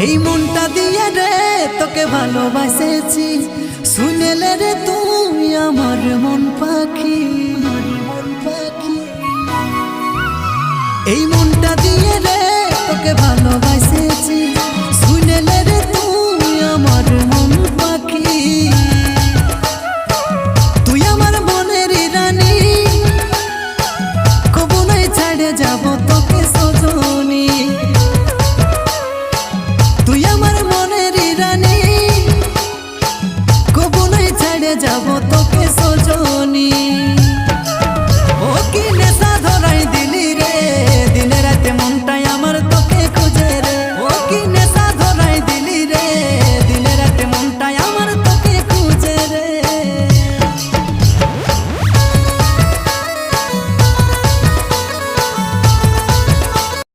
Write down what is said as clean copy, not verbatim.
এই মনটা দিয়ে রে তোকে ভালোবাসেছি, শুনেলে রে তুই আমার মন পাখি। এই মনটা দিয়ে রে তোকে ভালোবাসেছি।